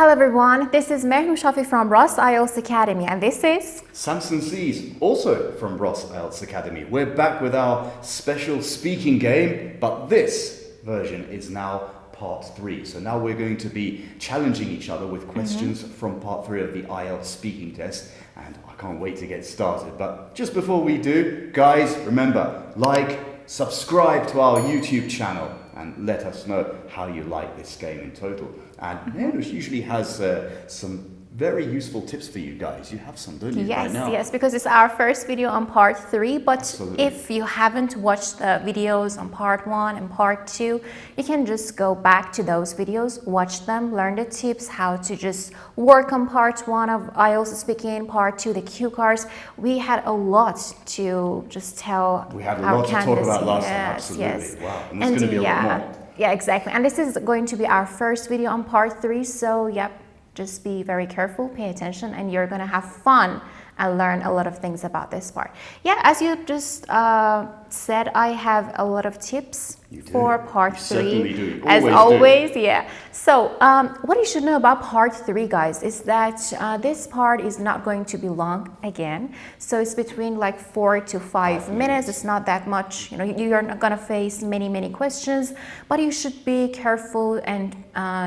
Hello everyone, this is Mehrem Shafi from Ross IELTS Academy, and this is Samson Sees, also from Ross IELTS Academy. We're back with our special speaking game, but this version is now part 3. So now we're going to be challenging each other with questions from part 3 of the IELTS Speaking Test, and I can't wait to get started. But just before we do, guys, remember, like, subscribe to our YouTube channel, and let us know how you like this game in total. And Mehrem usually has some very useful tips for you guys. You have some, don't you, right now? Yes, because it's our first video on part 3, but Absolutely. If you haven't watched the videos on part 1 and part 2, you can just go back to those videos, watch them, learn the tips, how to just work on part 1 of IELTS Speaking, part 2, the cue cards. We had a lot to just tell We had a our lot to talk candidates. about last time, Yes, absolutely. yes. Wow, and there's going to be a lot more. Yeah, exactly. And this is going to be our first video on part 3, so yep, just be very careful, pay attention, and you're going to have fun and learn a lot of things about this part. Yeah, as you just said, I have a lot of tips for part 3. Certainly do. As always, yeah. So what you should know about part 3, guys, is that this part is not going to be long again. So it's between like 4 to 5 minutes. It's not that much. You know, you're not going to face many questions, but you should be careful and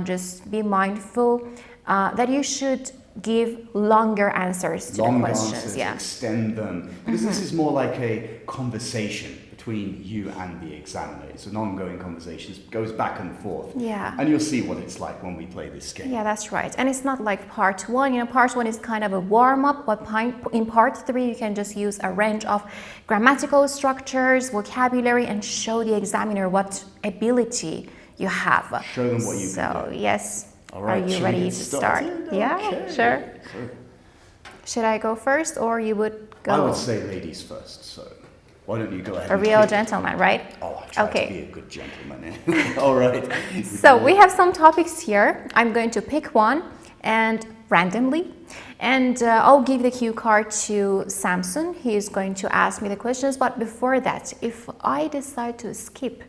just be mindful that you should give longer answers to the questions. Answers, yeah. Extend them. Because this is more like a conversation between you and the examiner. It's an ongoing conversation. It goes back and forth. Yeah. And you'll see what it's like when we play this game. Yeah, that's right. And it's not like part 1. You know, part 1 is kind of a warm-up, but in part 3, you can just use a range of grammatical structures, vocabulary, and show the examiner what ability you have. Show them what you can do. So, yes. All right, are you ready to start? Yeah, okay. sure. Should I go first, or you would go? I would say ladies first, so why don't you go ahead? A real gentleman, right? Oh, I try Okay. to be a good gentleman. All right. So we have some topics here. I'm going to pick one and randomly, and I'll give the cue card to Samson. He is going to ask me the questions, but before that, if I decide to skip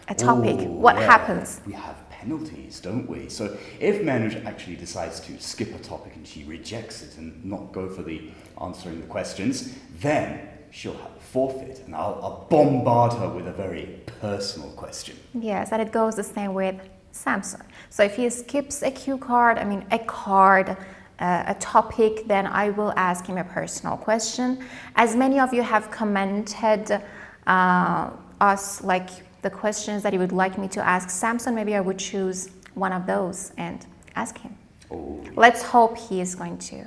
a topic, what happens? We have penalties, don't we? So if Mehrem actually decides to skip a topic and she rejects it and not go for the answering the questions, then she'll have a forfeit, and I'll bombard her with a very personal question. Yes, and it goes the same with Samson. So if he skips a cue card, a topic, then I will ask him a personal question. As many of you have commented us like the questions that you would like me to ask Samson, maybe I would choose one of those and ask him. Oh. Let's hope he is going to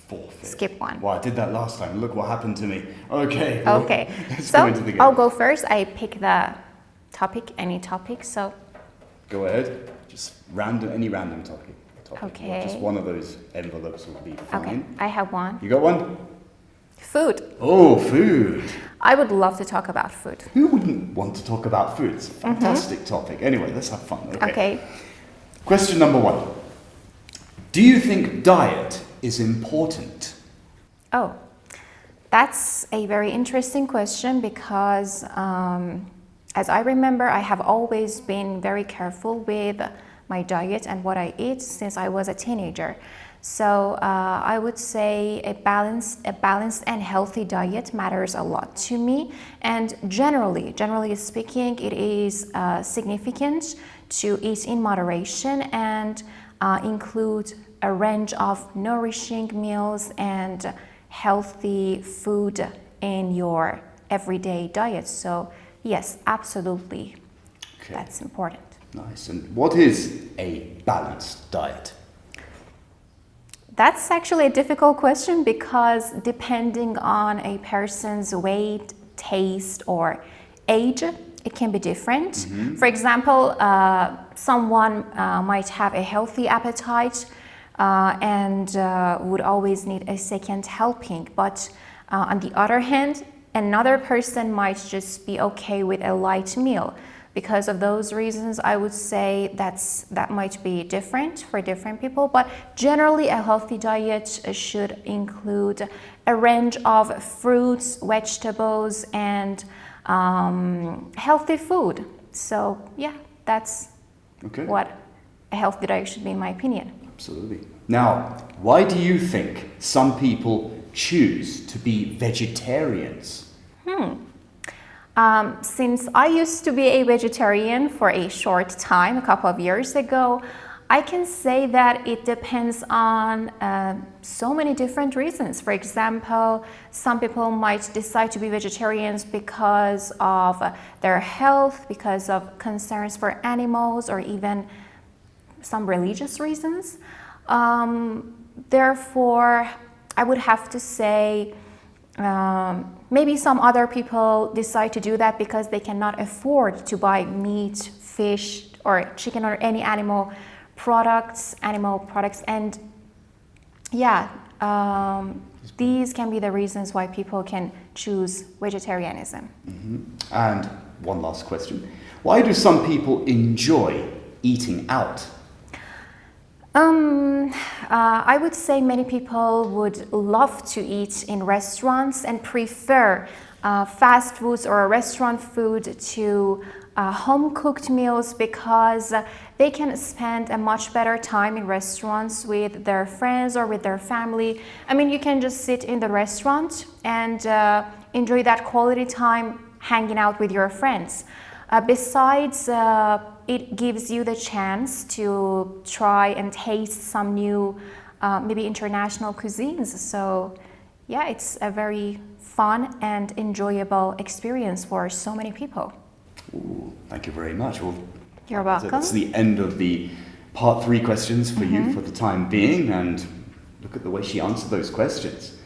Forfeit. skip one. Well, I did that last time. Look what happened to me. Okay. Well, Okay, let's so go into the game. I'll go first. I pick the topic, any topic, so. Go ahead. Just any random topic. Okay. Just one of those envelopes will be fine. Okay, I have one. You got one? Food. Oh, food. I would love to talk about food. Who wouldn't want to talk about food? It's a fantastic topic. Anyway, let's have fun. Okay. Question number 1. Do you think diet is important? Oh, that's a very interesting question because as I remember, I have always been very careful with my diet and what I eat since I was a teenager. So I would say a balanced and healthy diet matters a lot to me, and generally speaking, it is significant to eat in moderation and include a range of nourishing meals and healthy food in your everyday diet. So yes, absolutely, that's important. Nice. And what is a balanced diet? That's actually a difficult question because depending on a person's weight, taste, or age, it can be different. For example, someone might have a healthy appetite and would always need a second helping. But on the other hand, another person might just be okay with a light meal. Because of those reasons, I would say that might be different for different people, but generally a healthy diet should include a range of fruits, vegetables, and healthy food. So yeah, that's what a healthy diet should be, in my opinion. Absolutely. Now, why do you think some people choose to be vegetarians? Since I used to be a vegetarian for a short time, a couple of years ago, I can say that it depends on so many different reasons. For example, some people might decide to be vegetarians because of their health, because of concerns for animals, or even some religious reasons. Therefore, I would have to say maybe some other people decide to do that because they cannot afford to buy meat, fish, or chicken, or any animal products, and yeah, these can be the reasons why people can choose vegetarianism. And one last question. Why do some people enjoy eating out? I would say many people would love to eat in restaurants and prefer fast foods or restaurant food to home-cooked meals because they can spend a much better time in restaurants with their friends or with their family. I mean, you can just sit in the restaurant and enjoy that quality time hanging out with your friends. Besides, it gives you the chance to try and taste some new, maybe international cuisines. So, yeah, it's a very fun and enjoyable experience for so many people. Ooh, thank you very much. Well, you're welcome. That's the end of the part 3 questions for you for the time being, and look at the way she answered those questions.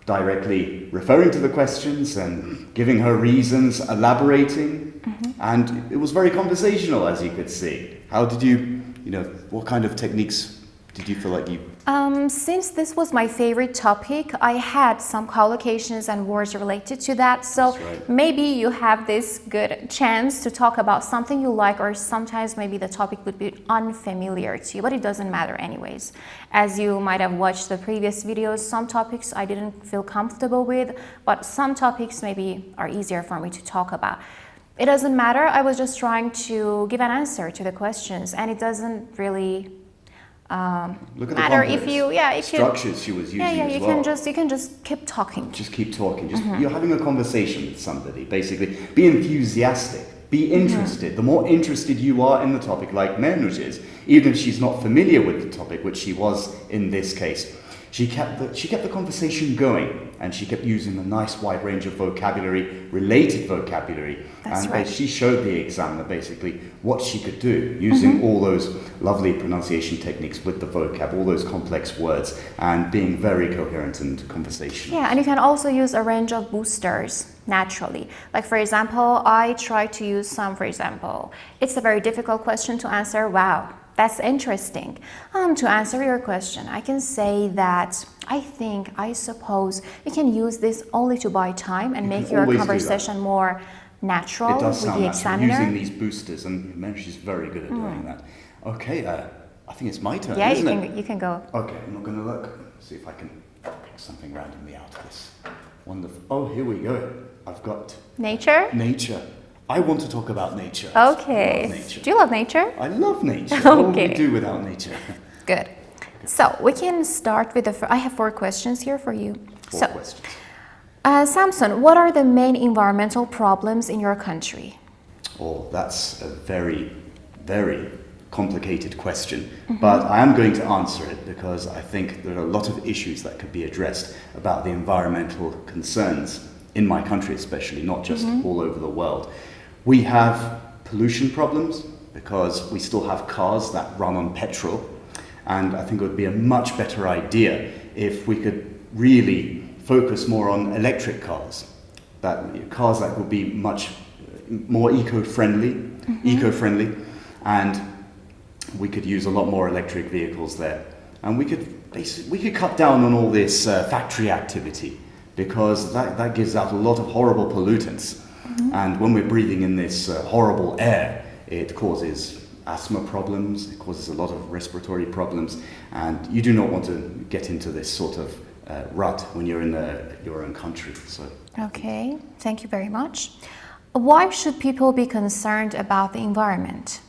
Directly referring to the questions and giving her reasons, elaborating, and it was very conversational, as you could see. How did you what kind of techniques did you feel like you... Since this was my favorite topic, I had some collocations and words related to that. So maybe you have this good chance to talk about something you like, or sometimes maybe the topic would be unfamiliar to you, but it doesn't matter anyways. As you might have watched the previous videos, some topics I didn't feel comfortable with, but some topics maybe are easier for me to talk about. It doesn't matter. I was just trying to give an answer to the questions, and it doesn't really look at matter the if you structures she was using as well. You can just keep talking. Just keep talking. You're having a conversation with somebody. Basically, be enthusiastic, be interested. The more interested you are in the topic, like Mehnush is, even if she's not familiar with the topic, which she was in this case, she kept the conversation going, and she kept using a nice wide range of vocabulary, related vocabulary. That's and right. she showed the examiner basically what she could do using all those lovely pronunciation techniques with the vocab, all those complex words, and being very coherent and conversational. Yeah, and you can also use a range of boosters naturally. Like, for example, I try to use some, for example, it's a very difficult question to answer. Wow, that's interesting. To answer your question, I can say that I suppose you can use this only to buy time and make your conversation more natural with the examiner. Using these boosters, and Mehnush is very good at doing that. Okay, I think it's my turn, yeah, isn't it? You can go. Okay, I'm not going to look. See if I can pick something randomly out of this. Wonderful. Oh, here we go. I've got... Nature? Nature. I want to talk about nature. Okay. Nature. Do you love nature? I love nature. Okay. What would we do without nature? Good. So we can start with I have 4 questions here for you. Four questions. Samson, what are the main environmental problems in your country? Oh, that's a very, very complicated question, but I am going to answer it because I think there are a lot of issues that could be addressed about the environmental concerns in my country especially, not just all over the world. We have pollution problems because we still have cars that run on petrol, and I think it would be a much better idea if we could really focus more on electric cars, cars that would be much more eco-friendly, and we could use a lot more electric vehicles there, and we could cut down on all this factory activity, because that gives out a lot of horrible pollutants, and when we're breathing in this horrible air, it causes asthma problems, it causes a lot of respiratory problems, and you do not want to get into this sort of rut when you're in your own country. So. Okay, thank you very much. Why should people be concerned about the environment?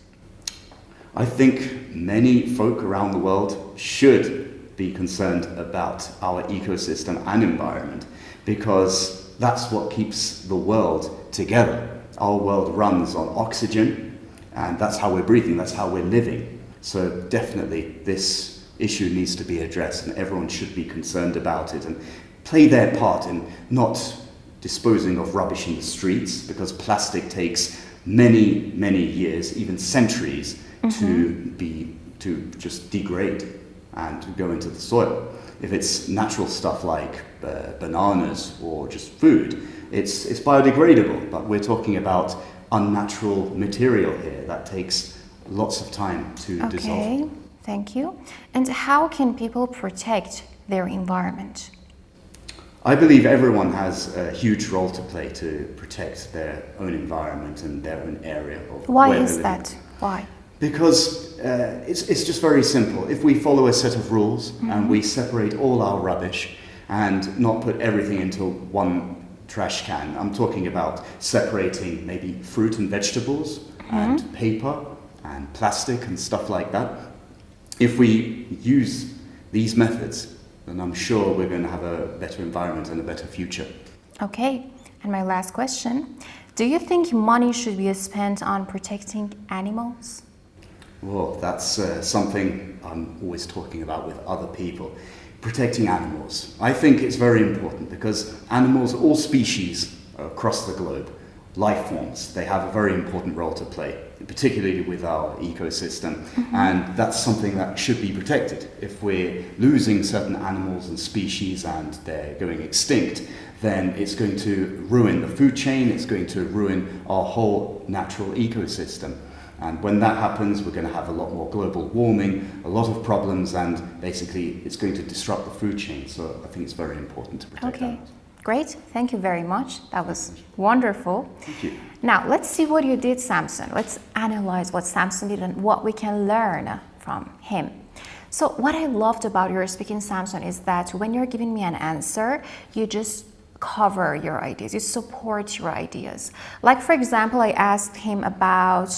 I think many folk around the world should be concerned about our ecosystem and environment, because that's what keeps the world together. Our world runs on oxygen, and that's how we're breathing, that's how we're living. So definitely this issue needs to be addressed, and everyone should be concerned about it and play their part in not disposing of rubbish in the streets, because plastic takes many, many years, even centuries, to just degrade and go into the soil. If it's natural stuff like bananas or just food, it's biodegradable, but we're talking about unnatural material here that takes lots of time to dissolve. Okay, thank you. And how can people protect their environment? I believe everyone has a huge role to play to protect their own environment and their own area. Why is that? Why? Because it's just very simple. If we follow a set of rules and we separate all our rubbish and not put everything into one trash can, I'm talking about separating maybe fruit and vegetables and paper and plastic and stuff like that. If we use these methods, then I'm sure we're going to have a better environment and a better future. Okay, and my last question. Do you think money should be spent on protecting animals? Well, that's something I'm always talking about with other people. Protecting animals. I think it's very important because animals, all species across the globe, life forms, they have a very important role to play, particularly with our ecosystem. And that's something that should be protected. If we're losing certain animals and species and they're going extinct, then it's going to ruin the food chain, it's going to ruin our whole natural ecosystem. And when that happens, we're going to have a lot more global warming, a lot of problems, and basically it's going to disrupt the food chain. So I think it's very important to protect animals. Great, thank you very much. That was wonderful. Thank you. Now, let's see what you did, Samson. Let's analyze what Samson did and what we can learn from him. So what I loved about your speaking, Samson, is that when you're giving me an answer, you just cover your ideas, you support your ideas. Like, for example, I asked him about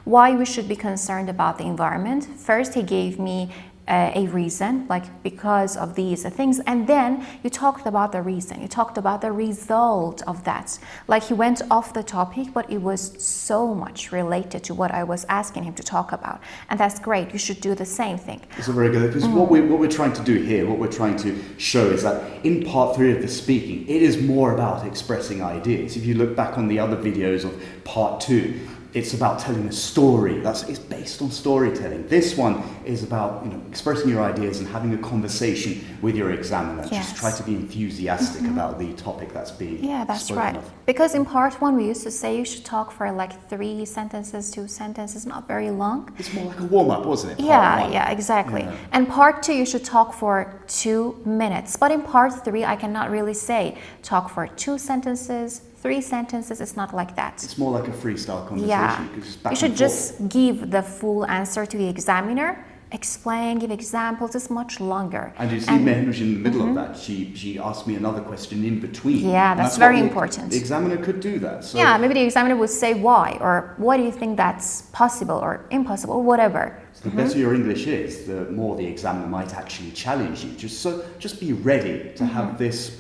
why we should be concerned about the environment. First, he gave me a reason, like because of these things, and then you talked about the reason, you talked about the result of that. Like, he went off the topic, but it was so much related to what I was asking him to talk about, and that's great. You should do the same thing. It's a very good, because what we're trying to do here, what we're trying to show is that in part 3 of the speaking, it is more about expressing ideas. If you look back on the other videos of part 2, it's about telling a story. It's based on storytelling. This one is about expressing your ideas and having a conversation with your examiner. Yes. Just try to be enthusiastic about the topic that's being that's spoken right. of. Because in part 1 we used to say you should talk for like 3 sentences, 2 sentences, not very long. It's more like a warm-up, wasn't it? Part 1. Yeah, exactly. Yeah. And part 2 you should talk for 2 minutes. But in part 3 I cannot really say talk for 2 sentences, 3 sentences. It's not like that. It's more like a freestyle conversation. Yeah, you should just give the full answer to the examiner, explain, give examples. It's much longer. And you see Mehnouj in the middle of that. She asked me another question in between. Yeah, that's very important. The examiner could do that. So yeah, maybe the examiner would say why, or what do you think that's possible or impossible, or whatever. So the better your English is, the more the examiner might actually challenge you. Just be ready to have this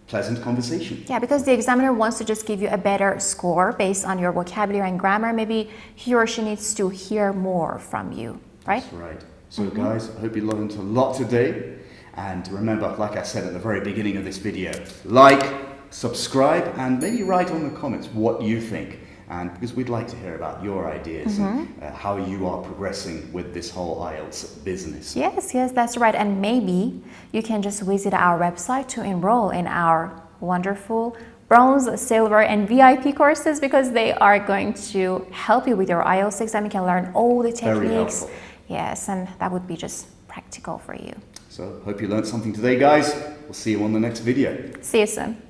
pleasant conversation. Yeah, because the examiner wants to just give you a better score based on your vocabulary and grammar. Maybe he or she needs to hear more from you, right? That's right. So guys, I hope you learned a lot today. And remember, like I said at the very beginning of this video, like, subscribe, and maybe write on the comments what you think. And because we'd like to hear about your ideas and how you are progressing with this whole IELTS business. Yes, that's right. And maybe you can just visit our website to enroll in our wonderful bronze, silver, and VIP courses, because they are going to help you with your IELTS exam. You can learn all the techniques. Very helpful. Yes, and that would be just practical for you. So hope you learned something today, guys. We'll see you on the next video. See you soon.